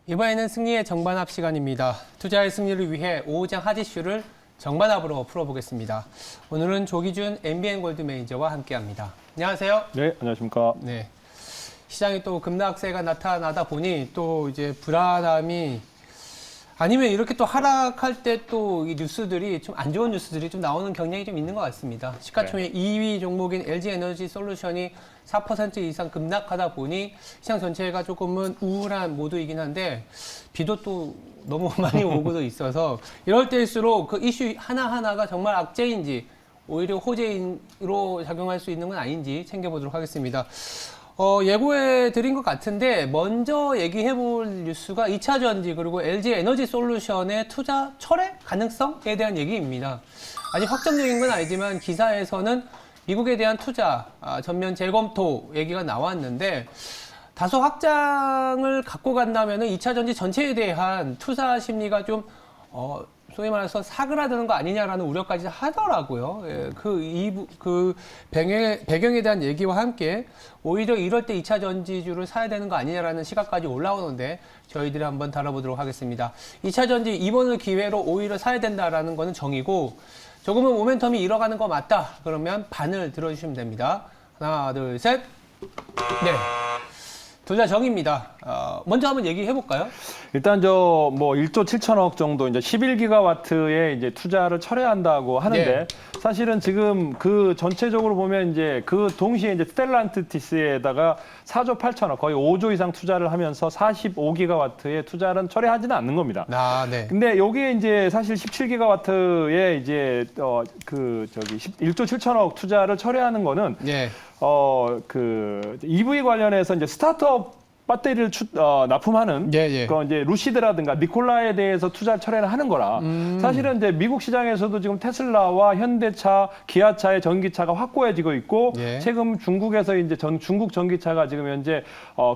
이번에는 승리의 정반합 시간입니다. 투자의 승리를 위해 오후장 핫이슈를 정반합으로 풀어보겠습니다. 오늘은 조기준 MBN 골드 매니저와 함께합니다. 안녕하세요. 네, 안녕하십니까. 네, 시장에 또 급락세가 나타나다 보니 또 이제 불안함이 아니면 이렇게 또 하락할 때 또 이 뉴스들이 좀 안 좋은 뉴스들이 좀 나오는 경향이 좀 있는 것 같습니다. 시가총액 2위 종목인 LG에너지 솔루션이 4% 이상 급락하다 보니 시장 전체가 조금은 우울한 모드이긴 한데 비도 또 너무 많이 오고도 있어서 이럴 때일수록 그 이슈 하나하나가 정말 악재인지 오히려 호재로 작용할 수 있는 건 아닌지 챙겨보도록 하겠습니다. 예고해 드린 것 같은데 먼저 얘기해 볼 뉴스가 2차 전지 그리고 LG 에너지 솔루션의 투자 철회 가능성에 대한 얘기입니다. 아직 확정적인 건 아니지만 기사에서는 미국에 대한 투자 전면 재검토 얘기가 나왔는데 다소 확장을 갖고 간다면은 2차 전지 전체에 대한 투자 심리가 좀 소위 말해서 사그라드는 거 아니냐라는 우려까지 하더라고요. 예, 그 배경에 대한 얘기와 함께 오히려 이럴 때 2차 전지주를 사야 되는 거 아니냐라는 시각까지 올라오는데 저희들이 한번 다뤄보도록 하겠습니다. 2차 전지 이번을 기회로 오히려 사야 된다라는 거는 정이고 조금은 모멘텀이 잃어가는 거 맞다. 그러면 반을 들어주시면 됩니다. 하나, 둘, 셋. 네. 둘 다 정입니다. 먼저 한번 얘기해 볼까요? 일단 저 뭐 1조 7천억 정도 이제 11기가와트의 이제 투자를 철회한다고 하는데 네. 사실은 지금 그 전체적으로 보면 이제 그 동시에 이제 스텔란티스에다가 4조 8천억 거의 5조 이상 투자를 하면서 45기가와트의 투자는 철회하지는 않는 겁니다. 네. 근데 여기에 이제 사실 17기가와트의 이제 1조 7천억 투자를 철회하는 거는 네. 그 EV 관련해서 이제 스타트업 배터리를 납품하는 그 이제 루시드라든가 니콜라에 대해서 투자 철회를 하는 거라 사실은 이제 미국 시장에서도 지금 테슬라와 현대차, 기아차의 전기차가 확고해지고 있고 최근 중국에서 이제 중국 전기차가 지금 현재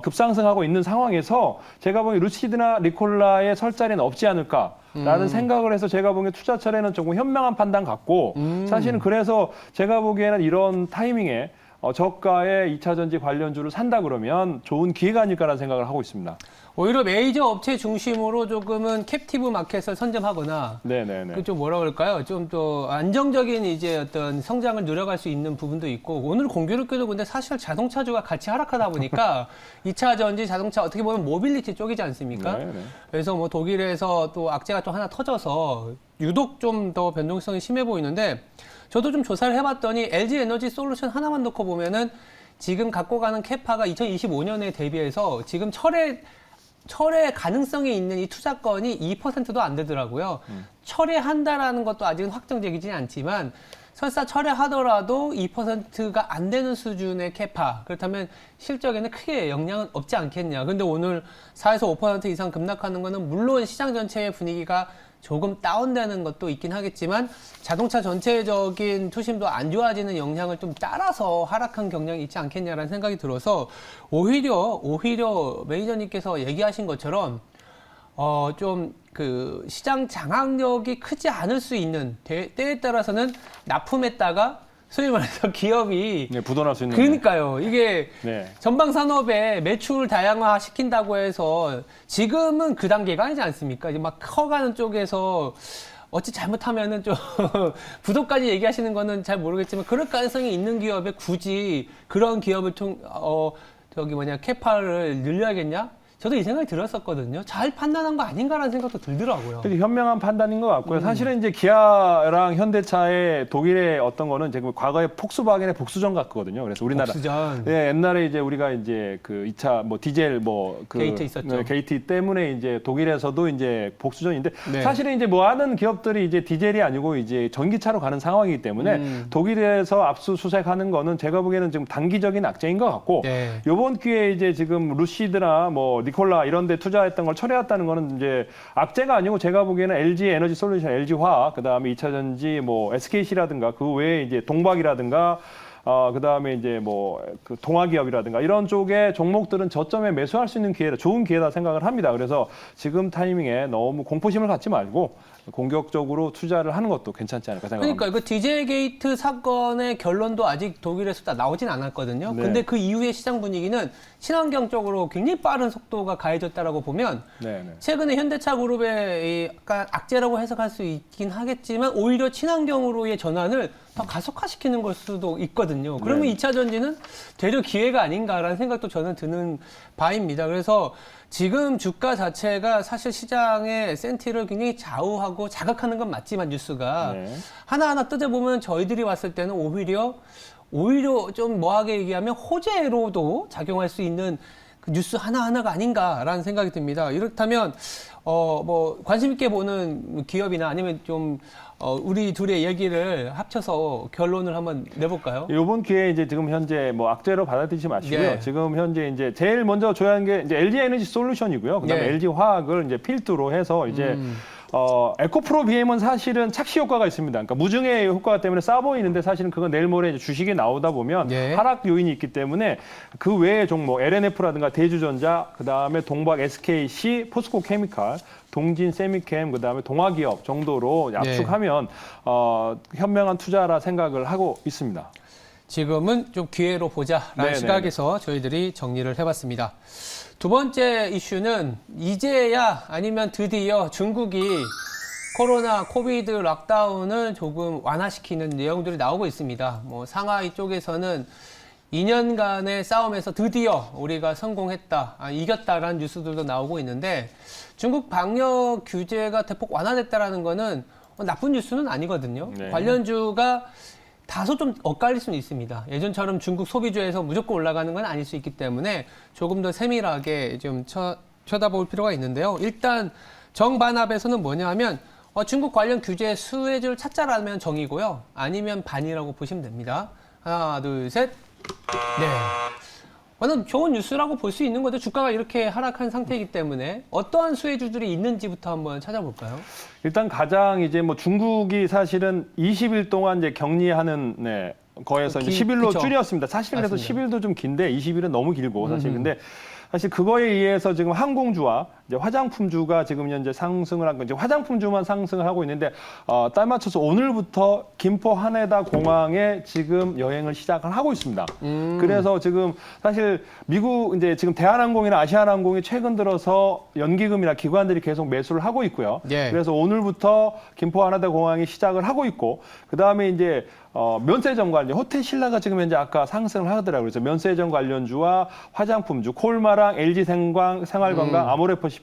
급상승하고 있는 상황에서 제가 보기엔 루시드나 니콜라의 설 자리는 없지 않을까라는 생각을 해서 제가 보기엔 투자 철회는 조금 현명한 판단 같고 사실은 그래서 제가 보기에는 이런 타이밍에 저가의 2차 전지 관련주를 산다 그러면 좋은 기회가 아닐까라는 생각을 하고 있습니다. 오히려 메이저 업체 중심으로 조금은 캡티브 마켓을 선점하거나 그 좀 뭐라 그럴까요? 좀 더 안정적인 이제 어떤 성장을 누려갈 수 있는 부분도 있고 오늘 공교롭게도 근데 사실 자동차주가 같이 하락하다 보니까 2차 전지 자동차 어떻게 보면 모빌리티 쪽이지 않습니까? 그래서 뭐 독일에서 또 악재가 또 하나 터져서 유독 좀 더 변동성이 심해 보이는데 저도 좀 조사를 해봤더니 LG 에너지 솔루션 하나만 놓고 보면은 지금 갖고 가는 캐파가 2025년에 대비해서 지금 철회 가능성이 있는 이 투자건이 2%도 안 되더라고요. 철회한다라는 것도 아직은 확정적이지 않지만 설사 철회하더라도 2%가 안 되는 수준의 캐파. 그렇다면 실적에는 크게 영향은 없지 않겠냐. 근데 오늘 4에서 5% 이상 급락하는 거는 물론 시장 전체의 분위기가 조금 다운되는 것도 있긴 하겠지만 자동차 전체적인 투심도 안 좋아지는 영향을 좀 따라서 하락한 경향이 있지 않겠냐라는 생각이 들어서 오히려 매니저님께서 얘기하신 것처럼 좀 그 시장 장악력이 크지 않을 수 있는 때에 따라서는 납품했다가 소위 말해서 기업이 부도날 수 있는 그러니까요. 이게 전방 산업에 매출 다양화 시킨다고 해서 지금은 그 단계가 아니지 않습니까? 이제 막 커가는 쪽에서 어찌 잘못하면은 좀 부도까지 얘기하시는 거는 잘 모르겠지만 그럴 가능성이 있는 기업에 굳이 그런 기업을 캐파를 늘려야겠냐? 저도 이 생각이 들었었거든요. 잘 판단한 거 아닌가라는 생각도 들더라고요. 되게 현명한 판단인 것 같고요. 사실은 이제 기아랑 현대차의 독일의 어떤 거는 지금 과거에 폭스바겐의 복수전 같거든요. 그래서 우리나라 복수전. 옛날에 이제 우리가 이제 그 2차 뭐 디젤 게이트 있었죠. 게이트 때문에 이제 독일에서도 이제 복수전인데 사실은 이제 뭐 하는 기업들이 이제 디젤이 아니고 이제 전기차로 가는 상황이기 때문에 독일에서 압수수색하는 거는 제가 보기에는 지금 단기적인 악재인 것 같고 이번 기회에 이제 지금 루시드나 뭐 니콜라 이런 데 투자했던 걸 철회했다는 거는 이제 악재가 아니고 제가 보기에는 LG 에너지 솔루션, LG 화학, 그다음에 2차 전지 뭐 SKC라든가 그 외에 이제 동박이라든가 그다음에 이제 뭐 그 동화기업이라든가 이런 쪽의 종목들은 저점에 매수할 수 있는 기회라 좋은 기회다 생각을 합니다. 그래서 지금 타이밍에 너무 공포심을 갖지 말고 공격적으로 투자를 하는 것도 괜찮지 않을까 생각합니다. 그러니까 그 DJ 게이트 사건의 결론도 아직 독일에서 다 나오진 않았거든요. 네. 근데 그 이후의 시장 분위기는 친환경 쪽으로 굉장히 빠른 속도가 가해졌다라고 보면 네, 네. 최근에 현대차 그룹의 약간 악재라고 해석할 수 있긴 하겠지만 오히려 친환경으로의 전환을 더 가속화시키는 걸 수도 있거든요. 그러면 네. 2차 전지는 되려 기회가 아닌가라는 생각도 저는 드는 바입니다. 그래서 지금 주가 자체가 사실 시장의 센티를 굉장히 좌우하고 자극하는 건 맞지만 뉴스가 네. 하나하나 뜯어보면 저희들이 왔을 때는 오히려 좀 뭐하게 얘기하면 호재로도 작용할 수 있는 그 뉴스 하나하나가 아닌가라는 생각이 듭니다. 이렇다면 뭐 관심 있게 보는 기업이나 아니면 좀 우리 둘의 얘기를 합쳐서 결론을 한번 내볼까요? 이번 기회에 이제 지금 현재 뭐 악재로 받아들이지 마시고요. 예. 지금 현재 이제 제일 먼저 줘야 하는 게 이제 LG 에너지 솔루션이고요. 그다음에 예. LG 화학을 이제 필두로 해서 이제 에코프로 BM은 사실은 착시 효과가 있습니다. 그러니까 무증의 효과 때문에 싸 보이는데 사실은 그건 내일 모레 이제 주식이 나오다 보면 예. 하락 요인이 있기 때문에 그 외의 종목 LNF라든가 대주전자, 그다음에 동박 SKC, 포스코 케미칼, 동진 세미캠, 그다음에 동화기업 정도로 압축하면 현명한 투자라 생각을 하고 있습니다. 지금은 좀 기회로 보자라는 네네네. 시각에서 저희들이 정리를 해봤습니다. 두 번째 이슈는 이제야 아니면 드디어 중국이 코로나 코비드 락다운을 조금 완화시키는 내용들이 나오고 있습니다. 뭐 상하이 쪽에서는 2년간의 싸움에서 드디어 우리가 성공했다, 이겼다라는 뉴스들도 나오고 있는데 중국 방역 규제가 대폭 완화됐다라는 거는 나쁜 뉴스는 아니거든요. 네. 관련주가 다소 좀 엇갈릴 수는 있습니다. 예전처럼 중국 소비주에서 무조건 올라가는 건 아닐 수 있기 때문에 조금 더 세밀하게 좀 쳐다볼 필요가 있는데요. 일단 정반합에서는 뭐냐 하면 중국 관련 규제 수혜주를 찾자라면 정이고요. 아니면 반이라고 보시면 됩니다. 하나, 둘, 셋. 네. 완전 좋은 뉴스라고 볼 수 있는 거죠. 주가가 이렇게 하락한 상태이기 때문에 어떠한 수혜주들이 있는지부터 한번 찾아볼까요? 일단 가장 이제 뭐 중국이 사실은 20일 동안 이제 격리하는 거에서 이제 10일로 그쵸. 줄였습니다. 사실 그래서 맞습니다. 10일도 좀 긴데 20일은 너무 길고 사실 근데 사실 그거에 의해서 지금 항공주와 이제 화장품주가 지금 현재 상승을 한 건 이제 화장품주만 상승을 하고 있는데 딱 맞춰서 오늘부터 김포 하네다 공항에 지금 여행을 시작을 하고 있습니다. 그래서 지금 사실 미국 이제 지금 대한항공이나 아시아나항공이 최근 들어서 연기금이나 기관들이 계속 매수를 하고 있고요. 예. 그래서 오늘부터 김포 하네다 공항이 시작을 하고 있고 그 다음에 이제 면세점 관련 호텔 신라가 지금 현재 아까 상승을 하더라고요. 그래서 면세점 관련주와 화장품주 콜마랑 LG 생활건강 아모레퍼시픽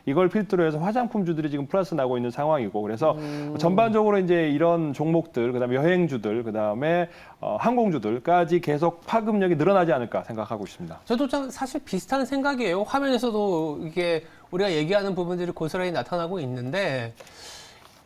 이걸 필두로 해서 화장품주들이 지금 플러스 나고 있는 상황이고 그래서 전반적으로 이제 이런 종목들 그다음에 여행주들 그다음에 항공주들까지 계속 파급력이 늘어나지 않을까 생각하고 있습니다. 저도 좀 사실 비슷한 생각이에요. 화면에서도 이게 우리가 얘기하는 부분들이 고스란히 나타나고 있는데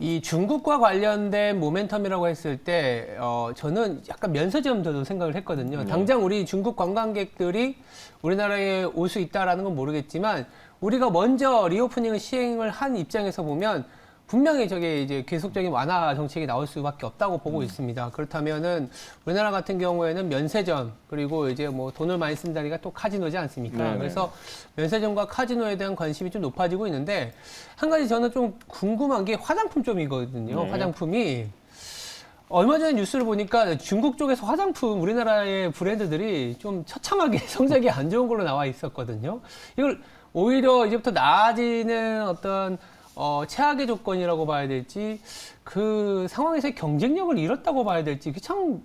이 중국과 관련된 모멘텀이라고 했을 때 저는 약간 면세점들도 생각을 했거든요. 당장 우리 중국 관광객들이 우리나라에 올 수 있다라는 건 모르겠지만 우리가 먼저 리오프닝을 시행을 한 입장에서 보면 분명히 저게 이제 계속적인 완화 정책이 나올 수밖에 없다고 보고 있습니다. 그렇다면은 우리나라 같은 경우에는 면세점 그리고 이제 뭐 돈을 많이 쓴 자리가 또 카지노지 않습니까? 네네. 그래서 면세점과 카지노에 대한 관심이 좀 높아지고 있는데 한 가지 저는 좀 궁금한 게 화장품 쪽이거든요. 네. 화장품이 얼마 전에 뉴스를 보니까 중국 쪽에서 화장품 우리나라의 브랜드들이 좀 처참하게 성적이 안 좋은 걸로 나와 있었거든요. 이걸 오히려 이제부터 나아지는 어떤 최악의 조건이라고 봐야 될지 그 상황에서의 경쟁력을 잃었다고 봐야 될지 참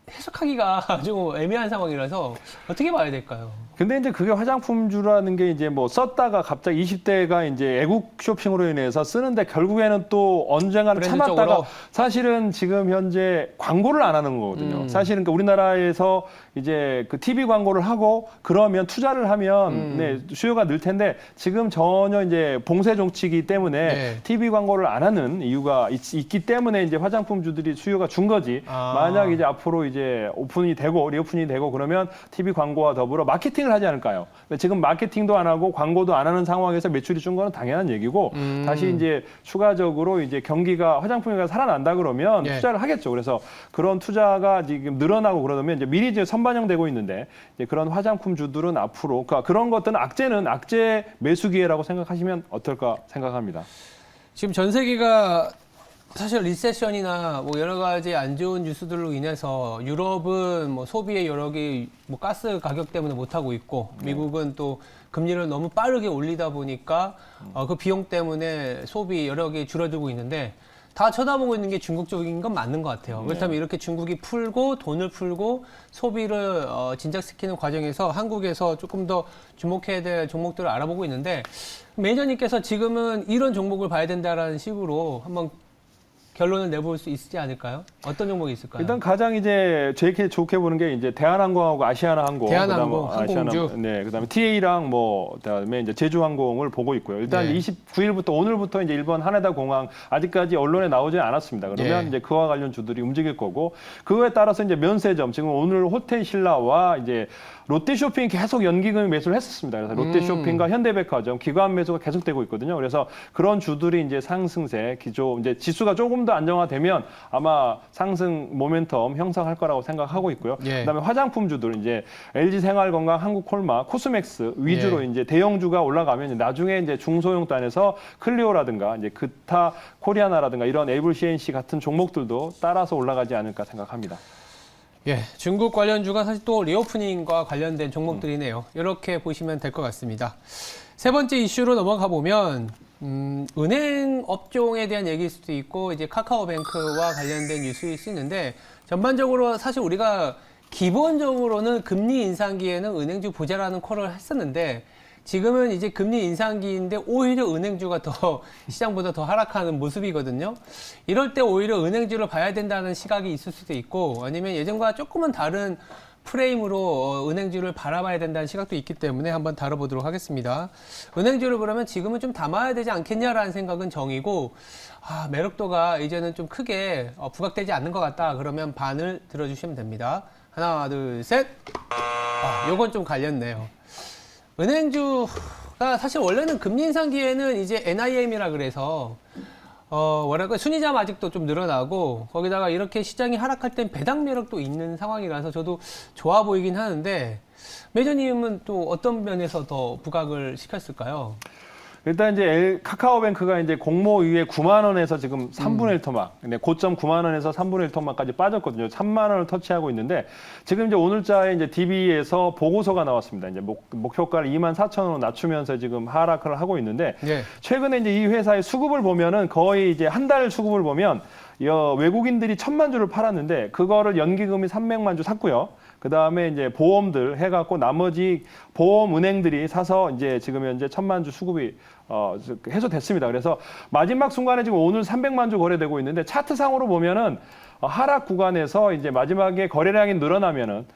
해석하기가 좀 애매한 상황이라서 어떻게 봐야 될까요? 근데 이제 그게 화장품주라는 게 이제 뭐 썼다가 갑자기 20대가 이제 애국 쇼핑으로 인해서 쓰는데 결국에는 또 언젠가는 브랜드 참았다가 쪽으로? 사실은 지금 현재 광고를 안 하는 거거든요. 사실은 그러니까 우리나라에서 이제 그 TV 광고를 하고 그러면 투자를 하면 네, 수요가 늘 텐데 지금 전혀 이제 봉쇄 정치이기 때문에 네. TV 광고를 안 하는 이유가 있기 때문에 이제 화장품주들이 수요가 준 거지. 만약 이제 앞으로 이제 오픈이 되고 리오픈이 되고 그러면 TV 광고와 더불어 마케팅을 마케팅을 하지 않을까요? 지금 마케팅도 안 하고 광고도 안 하는 상황에서 매출이 준 거는 당연한 얘기고 다시 이제 추가적으로 이제 경기가 화장품이 살아난다 그러면 투자를 하겠죠. 그래서 그런 투자가 지금 늘어나고 그러면 이제 미리 이제 선반영되고 있는데 이제 그런 화장품주들은 앞으로 그러니까 그런 것들은 악재 매수 기회라고 생각하시면 어떨까 생각합니다. 지금 전 세계가 사실 리세션이나 뭐 여러 가지 안 좋은 뉴스들로 인해서 유럽은 뭐 소비의 여력이 뭐 가스 가격 때문에 못 하고 있고 미국은 또 금리를 너무 빠르게 올리다 보니까 그 비용 때문에 소비 여력이 줄어들고 있는데 다 쳐다보고 있는 게 중국 쪽인 건 맞는 것 같아요. 그렇다면 이렇게 중국이 풀고 돈을 풀고 소비를 진작시키는 과정에서 한국에서 조금 더 주목해야 될 종목들을 알아보고 있는데 매니저님께서 지금은 이런 종목을 봐야 된다라는 식으로 한번 결론을 내볼 수 있지 않을까요? 어떤 종목이 있을까요? 일단 가장 이제 제일 좋게 보는 게 이제 대한항공하고 아시아나항공, 대한항공, 항공주, 그다음에 TA랑 뭐 그다음에 이제 제주항공을 보고 있고요. 일단 29일부터 오늘부터 이제 일본 하네다 공항 아직까지 언론에 나오지 않았습니다. 그러면 이제 그와 관련 주들이 움직일 거고 그거에 따라서 이제 면세점 지금 오늘 호텔 신라와 이제 롯데쇼핑 계속 연기금 매수를 했었습니다. 그래서 롯데쇼핑과 현대백화점 기관 매수가 계속되고 있거든요. 그래서 그런 주들이 이제 상승세 기조 이제 지수가 조금 더 안정화되면 아마 상승 모멘텀 형성할 거라고 생각하고 있고요. 그다음에 화장품주들 이제 LG생활건강, 한국콜마, 코스맥스 위주로 이제 대형주가 올라가면 나중에 이제 중소형 단에서 클리오라든가 이제 그타 코리아나라든가 이런 에이블 CNC 같은 종목들도 따라서 올라가지 않을까 생각합니다. 예, 중국 관련주가 사실 또 리오프닝과 관련된 종목들이네요. 이렇게 보시면 될 것 같습니다. 세 번째 이슈로 넘어가 보면 은행 업종에 대한 얘기일 수도 있고 이제 카카오뱅크와 관련된 뉴스일 수 있는데 전반적으로 사실 우리가 기본적으로는 금리 인상기에는 은행주 보자라는 콜을 했었는데 지금은 이제 금리 인상기인데 오히려 은행주가 더 시장보다 더 하락하는 모습이거든요. 이럴 때 오히려 은행주를 봐야 된다는 시각이 있을 수도 있고 아니면 예전과 조금은 다른 프레임으로 은행주를 바라봐야 된다는 시각도 있기 때문에 한번 다뤄보도록 하겠습니다. 은행주를 그러면 지금은 좀 담아야 되지 않겠냐라는 생각은 정이고 매력도가 이제는 좀 크게 부각되지 않는 것 같다. 그러면 반을 들어주시면 됩니다. 하나, 둘, 셋. 요건 좀 갈렸네요. 은행주가 사실 원래는 금리 인상기에는 이제 NIM이라 그래서 뭐랄까 순이자가 아직도 좀 늘어나고 거기다가 이렇게 시장이 하락할 땐 배당 매력도 있는 상황이라서 저도 좋아 보이긴 하는데 매니저님은 또 어떤 면에서 더 부각을 시켰을까요? 일단 이제 카카오뱅크가 이제 공모위에 9만 원에서 지금 3분의 1 토막, 근데 고점 9만 원에서 3분의 1 토막까지 빠졌거든요. 3만 원을 터치하고 있는데 지금 이제 오늘자에 이제 DB에서 보고서가 나왔습니다. 이제 목표가를 2만 4천 원으로 낮추면서 지금 하락을 하고 있는데 최근에 이제 이 회사의 수급을 보면은 거의 이제 한 달 수급을 보면 외국인들이 1,000만 주를 팔았는데 그거를 연기금이 300만 주 샀고요. 그 다음에 이제 보험들 해갖고 나머지 보험 은행들이 사서 이제 지금 현재 1,000만 주 수급이 해소됐습니다. 그래서 마지막 순간에 지금 오늘 300만 주 거래되고 있는데 차트상으로 보면은 하락 구간에서 이제 마지막에 거래량이 늘어나면은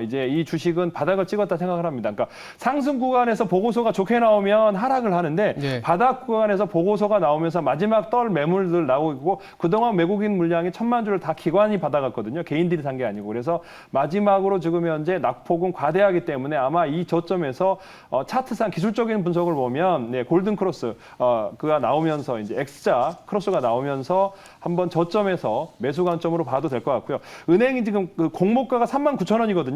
이제 이 주식은 바닥을 찍었다 생각을 합니다. 그러니까 상승 구간에서 보고서가 좋게 나오면 하락을 하는데 바닥 구간에서 보고서가 나오면서 마지막 떨 매물들 나오고 있고 그동안 외국인 물량이 1,000만 주를 다 기관이 받아갔거든요. 개인들이 산 게 아니고. 그래서 마지막으로 지금 현재 낙폭은 과대하기 때문에 아마 이 저점에서 차트상 기술적인 분석을 보면 골든 크로스 그가 나오면서 이제 X자 크로스가 나오면서 한번 저점에서 매수 관점으로 봐도 될 것 같고요. 은행이 지금 그 공모가가 39,000원이거든요.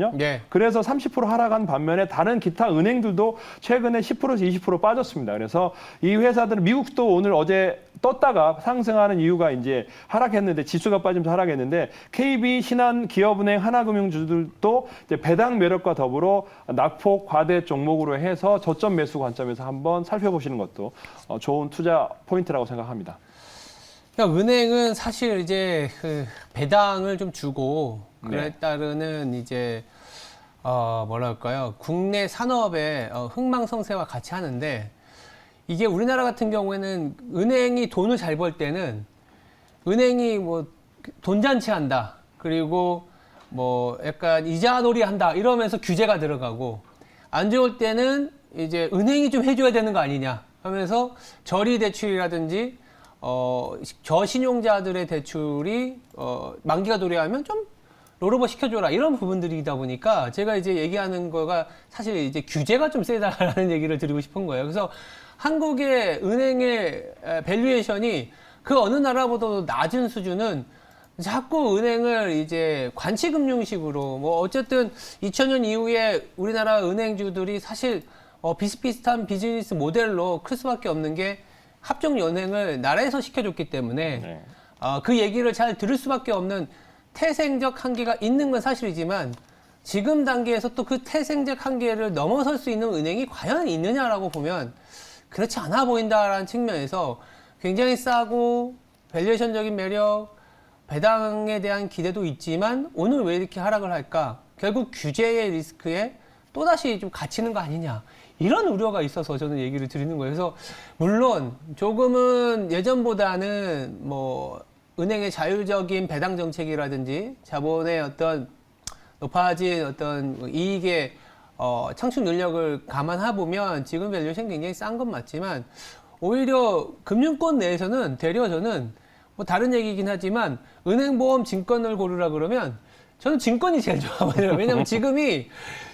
그래서 30% 하락한 반면에 다른 기타 은행들도 최근에 10%에서 20% 빠졌습니다. 그래서 이 회사들은 미국도 오늘 어제 떴다가 상승하는 이유가 이제 하락했는데 지수가 빠지면서 하락했는데 KB, 신한, 기업은행, 하나금융주들도 이제 배당 매력과 더불어 낙폭 과대 종목으로 해서 저점 매수 관점에서 한번 살펴보시는 것도 좋은 투자 포인트라고 생각합니다. 그러니까 은행은 사실 이제 그 배당을 좀 주고 그에 따르는 이제 뭐랄까요 국내 산업의 흥망성쇠와 같이 하는데 이게 우리나라 같은 경우에는 은행이 돈을 잘 벌 때는 은행이 뭐 돈잔치 한다 그리고 뭐 약간 이자놀이 한다 이러면서 규제가 들어가고 안 좋을 때는 이제 은행이 좀 해줘야 되는 거 아니냐 하면서 저리 대출이라든지 저신용자들의 대출이 만기가 도래하면 좀 롤오버 시켜줘라 이런 부분들이다 보니까 제가 이제 얘기하는 거가 사실 이제 규제가 좀 세다라는 얘기를 드리고 싶은 거예요. 그래서 한국의 은행의 밸류에이션이 그 어느 나라보다도 낮은 수준은 자꾸 은행을 이제 관치금융식으로 뭐 어쨌든 2000년 이후에 우리나라 은행주들이 사실 비슷비슷한 비즈니스 모델로 클 수밖에 없는 게 합종연행을 나라에서 시켜줬기 때문에 네. 그 얘기를 잘 들을 수밖에 없는 태생적 한계가 있는 건 사실이지만 지금 단계에서 또 그 태생적 한계를 넘어설 수 있는 은행이 과연 있느냐라고 보면 그렇지 않아 보인다라는 측면에서 굉장히 싸고 밸류에이션적인 매력, 배당에 대한 기대도 있지만 오늘 왜 이렇게 하락을 할까? 결국 규제의 리스크에 또다시 좀 갇히는 거 아니냐. 이런 우려가 있어서 저는 얘기를 드리는 거예요. 그래서 물론 조금은 예전보다는 뭐 은행의 자율적인 배당 정책이라든지 자본의 어떤 높아진 어떤 이익의 창출 능력을 감안해 보면 지금 밸류에이션 굉장히 싼 건 맞지만 오히려 금융권 내에서는 되려 저는 뭐 다른 얘기긴 하지만 은행, 보험, 증권을 고르라 그러면 저는 증권이 제일 좋아하거든요. 왜냐면 지금이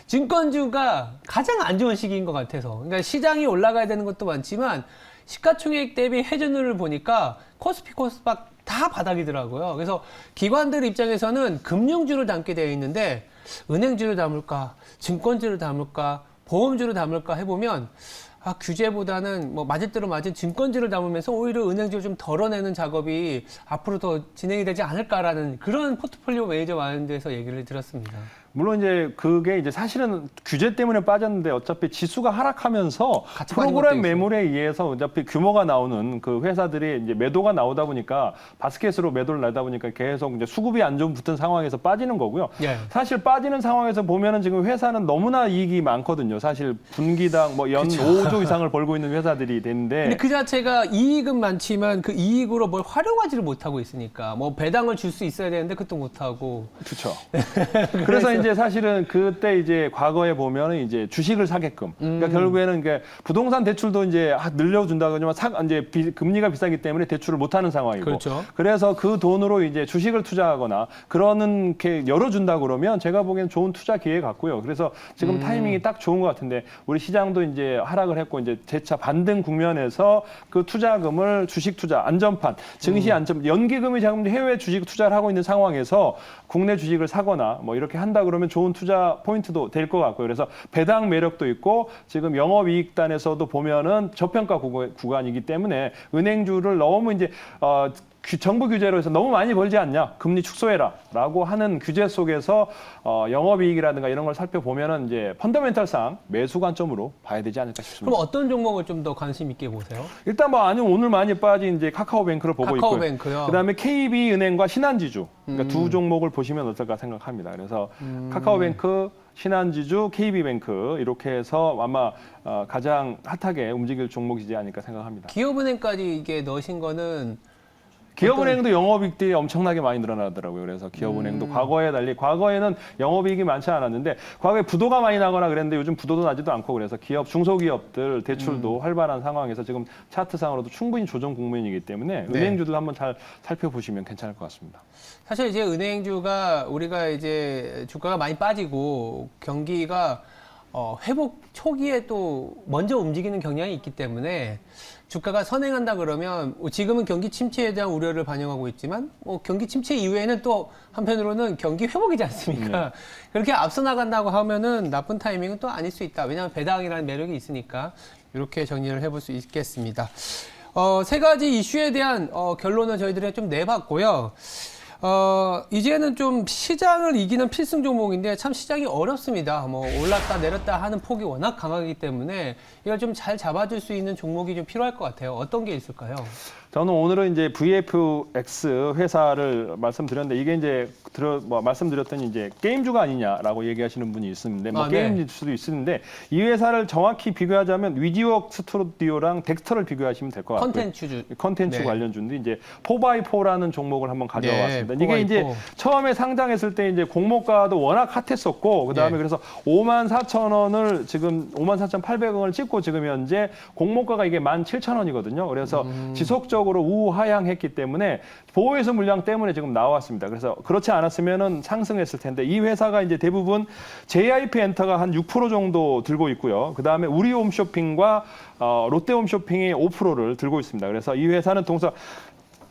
증권주가 가장 안 좋은 시기인 것 같아서. 그러니까 시장이 올라가야 되는 것도 많지만 시가총액 대비 회전율을 보니까 코스피, 코스닥 다 바닥이더라고요. 그래서 기관들 입장에서는 금융주를 담게 되어 있는데 은행주를 담을까, 증권주를 담을까, 보험주를 담을까 해보면 규제보다는 뭐 맞을 대로 맞은 증권주를 담으면서 오히려 은행주를 좀 덜어내는 작업이 앞으로 더 진행이 되지 않을까라는 그런 포트폴리오 매니저 많은 데서 얘기를 들었습니다. 물론 이제 그게 이제 사실은 규제 때문에 빠졌는데 어차피 지수가 하락하면서 프로그램 매물에 의해서 어차피 규모가 나오는 그 회사들이 이제 매도가 나오다 보니까 바스켓으로 매도를 나다 보니까 계속 이제 수급이 안 좀 붙은 상황에서 빠지는 거고요. 예. 사실 빠지는 상황에서 보면은 지금 회사는 너무나 이익이 많거든요. 사실 분기당 뭐 연 5조 이상을 벌고 있는 회사들이 되는데. 근데 그 자체가 이익은 많지만 그 이익으로 뭘 활용하지를 못하고 있으니까 뭐 배당을 줄 수 있어야 되는데 그것도 못하고. 그렇죠. 그래서 이제 사실은 그때 이제 과거에 보면은 이제 주식을 사게끔. 그러니까 결국에는 이게 부동산 대출도 이제 늘려준다고 하지만 이제 금리가 비싸기 때문에 대출을 못 하는 상황이고. 그렇죠. 그래서 그 돈으로 이제 주식을 투자하거나 그러는 게 열어준다 그러면 제가 보기엔 좋은 투자 기회 같고요. 그래서 지금 타이밍이 딱 좋은 것 같은데 우리 시장도 이제 하락을 했고 이제 재차 반등 국면에서 그 투자금을 주식 투자 안전판, 증시 안전, 연기금이 지금 해외 주식 투자를 하고 있는 상황에서 국내 주식을 사거나 뭐 이렇게 한다 그러면 좋은 투자 포인트도 될 것 같고요. 그래서 배당 매력도 있고 지금 영업이익단에서도 보면은 저평가 구간이기 때문에 은행주를 너무 이제 정부 규제로 해서 너무 많이 벌지 않냐, 금리 축소해라라고 하는 규제 속에서 영업이익이라든가 이런 걸 살펴보면은 이제 펀더멘털상 매수 관점으로 봐야 되지 않을까 싶습니다. 그럼 어떤 종목을 좀 더 관심 있게 보세요? 일단 뭐 아니면 오늘 많이 빠진 이제 카카오뱅크를 보고 있고요. 카카오뱅크요. 그다음에 KB은행과 신한지주 그러니까 두 종목을 보시면 어떨까 생각합니다. 그래서 카카오뱅크, 신한지주, KB뱅크 이렇게 해서 아마 가장 핫하게 움직일 종목이지 않을까 생각합니다. 기업은행까지 이게 넣으신 거는 기업은행도 영업이익들이 엄청나게 많이 늘어나더라고요. 그래서 기업은행도 과거에 달리 과거에는 영업이익이 많지 않았는데 과거에 부도가 많이 나거나 그랬는데 요즘 부도도 나지도 않고 그래서 중소기업들 대출도 활발한 상황에서 지금 차트상으로도 충분히 조정 국면이기 때문에 은행주들 한번 잘 살펴보시면 괜찮을 것 같습니다. 사실 이제 은행주가 우리가 이제 주가가 많이 빠지고 경기가 회복 초기에 또 먼저 움직이는 경향이 있기 때문에 주가가 선행한다 그러면 지금은 경기 침체에 대한 우려를 반영하고 있지만 경기 침체 이후에는 또 한편으로는 경기 회복이지 않습니까? 그렇게 앞서 나간다고 하면은 나쁜 타이밍은 또 아닐 수 있다. 왜냐하면 배당이라는 매력이 있으니까 이렇게 정리를 해볼 수 있겠습니다. 세 가지 이슈에 대한 결론을 저희들이 좀 내봤고요. 이제는 좀 시장을 이기는 필승 종목인데 참 시장이 어렵습니다. 뭐 올랐다 내렸다 하는 폭이 워낙 강하기 때문에 이걸 좀 잘 잡아줄 수 있는 종목이 좀 필요할 것 같아요. 어떤 게 있을까요? 저는 오늘은 이제 VFX 회사를 말씀드렸는데 이게 이제 말씀드렸더니 이제 게임주가 아니냐라고 얘기하시는 분이 있는데 뭐 게임일 수도 있는데 이 회사를 정확히 비교하자면 위디웍 스튜디오랑 덱스터를 비교하시면 될 것 같고요. 컨텐츠 관련주인데 이제 4x4라는 종목을 한번 가져왔습니다. 있습니다. 이게 이제 처음에 상장했을 때 이제 공모가도 워낙 핫했었고 그다음에 예. 그래서 54,000원을 지금 54,800원을 찍고 지금 현재 공모가가 이게 17,000원이거든요. 그래서 지속적으로 우하향했기 때문에 보호해서 물량 때문에 지금 나왔습니다. 그래서 그렇지 않았으면은 상승했을 텐데 이 회사가 이제 대부분 JIP 엔터가 한 6% 정도 들고 있고요. 그다음에 우리홈쇼핑과 롯데홈쇼핑이 5%를 들고 있습니다. 그래서 이 회사는 동서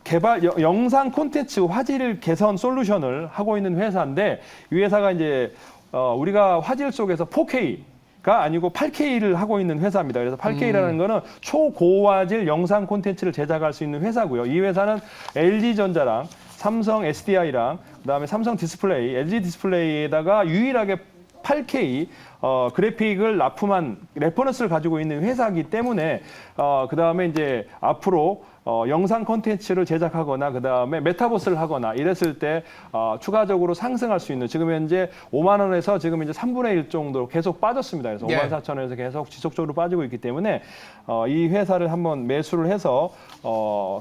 개발 영상 콘텐츠 화질 개선 솔루션을 하고 있는 회사인데 이 회사가 이제 우리가 화질 속에서 4K가 아니고 8K를 하고 있는 회사입니다. 그래서 8K라는 거는 초고화질 영상 콘텐츠를 제작할 수 있는 회사고요. 이 회사는 LG전자랑 삼성 SDI랑 그다음에 삼성 디스플레이, LG 디스플레이에다가 유일하게 8K 그래픽을 납품한 레퍼런스를 가지고 있는 회사이기 때문에 그다음에 이제 앞으로 영상 콘텐츠를 제작하거나 그다음에 메타버스를 하거나 이랬을 때 추가적으로 상승할 수 있는 지금 현재 5만 원에서 지금 이제 3분의 1 정도로 계속 빠졌습니다. 그래서 54,000원에서 계속 지속적으로 빠지고 있기 때문에 이 회사를 한번 매수를 해서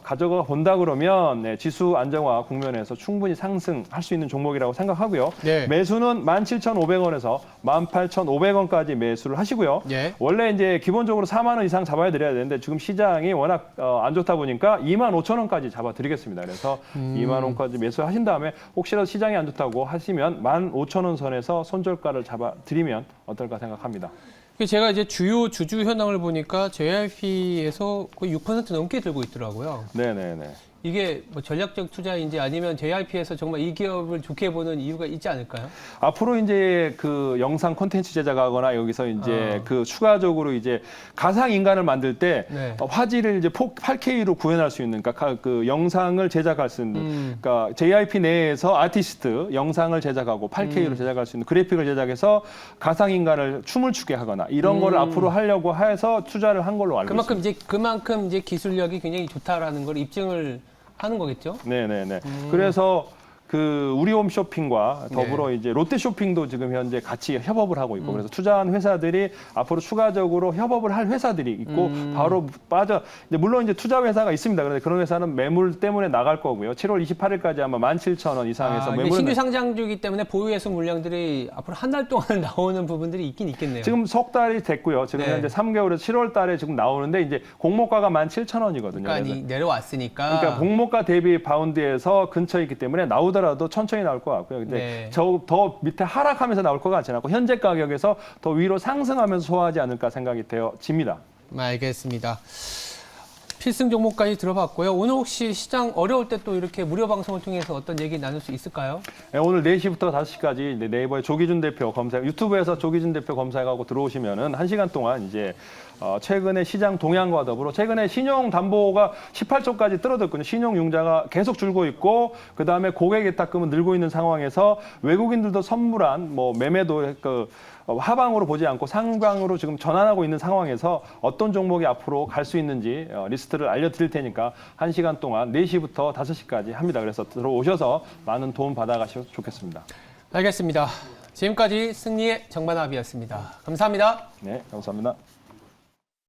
가져가 본다 그러면 네, 지수 안정화 국면에서 충분히 상승할 수 있는 종목이라고 생각하고요. 네. 매수는 17,500원에서 18,500원까지 매수를 하시고요. 원래 이제 기본적으로 4만 원 이상 잡아야 드려야 되는데 지금 시장이 워낙 안 좋다 보니까 25,000원까지 잡아드리겠습니다. 그래서 2만 원까지 매수하신 다음에 혹시라도 시장이 안 좋다고 하시면 15,000원 선에서 손절가를 잡아드리면 어떨까 생각합니다. 제가 이제 주요 주주 현황을 보니까 JYP에서 거의 6% 넘게 들고 있더라고요. 네네네. 이게 뭐 전략적 투자인지 아니면 JYP에서 정말 이 기업을 좋게 보는 이유가 있지 않을까요? 앞으로 이제 그 영상 콘텐츠 제작하거나 여기서 이제 그 추가적으로 이제 가상 인간을 만들 때 화질을 이제 8K로 구현할 수 있는 그러니까 그 영상을 제작할 수 있는 그러니까 JYP 내에서 아티스트 영상을 제작하고 8K로 제작할 수 있는 그래픽을 제작해서 가상 인간을 춤을 추게 하거나 이런 거를 앞으로 하려고 해서 투자를 한 걸로 알고 있습니다. 그만큼 이제 기술력이 굉장히 좋다라는 걸 입증을 하는 거겠죠? 네네네. 그래서 그 우리홈쇼핑과 더불어 이제 롯데쇼핑도 지금 현재 같이 협업을 하고 있고 그래서 투자한 회사들이 앞으로 추가적으로 협업을 할 회사들이 있고 바로 이제 물론 이제 투자 회사가 있습니다. 그런데 그런 회사는 매물 때문에 나갈 거고요. 7월 28일까지 아마 17,000원 이상에서 매물은 신규 상장주이기 때문에 보유해서 물량들이 앞으로 한 달 동안 나오는 부분들이 있긴 있겠네요. 지금 석 달이 됐고요. 지금 현재 3개월에서 7월 달에 지금 나오는데 이제 공모가가 17,000원이거든요. 그러니까 내려왔으니까. 그러니까 공모가 대비 바운드에서 근처에 있기 때문에 나오더라도 천천히 나올 것 같고요. 근데 더 밑에 하락하면서 나올 것 같지는 않고 현재 가격에서 더 위로 상승하면서 소화하지 않을까 생각이 되어집니다. 알겠습니다. 필승 종목까지 들어봤고요. 오늘 혹시 시장 어려울 때 또 이렇게 무료 방송을 통해서 어떤 얘기 나눌 수 있을까요? 네, 오늘 4시부터 5시까지 네이버에 조기준 대표 검색, 유튜브에서 조기준 대표 검색하고 들어오시면은 1시간 동안 이제 최근에 시장 동향과 더불어 최근에 신용담보가 18조까지 떨어졌거든요. 신용융자가 계속 줄고 있고 그다음에 고객 예탁금은 늘고 있는 상황에서 외국인들도 선물한 뭐 매매도 하방으로 보지 않고 상방으로 지금 전환하고 있는 상황에서 어떤 종목이 앞으로 갈 수 있는지 리스트를 알려드릴 테니까 1시간 동안 4시부터 5시까지 합니다. 그래서 들어오셔서 많은 도움 받아가시면 좋겠습니다. 알겠습니다. 지금까지 승리의 정반합이었습니다. 감사합니다. 네, 감사합니다.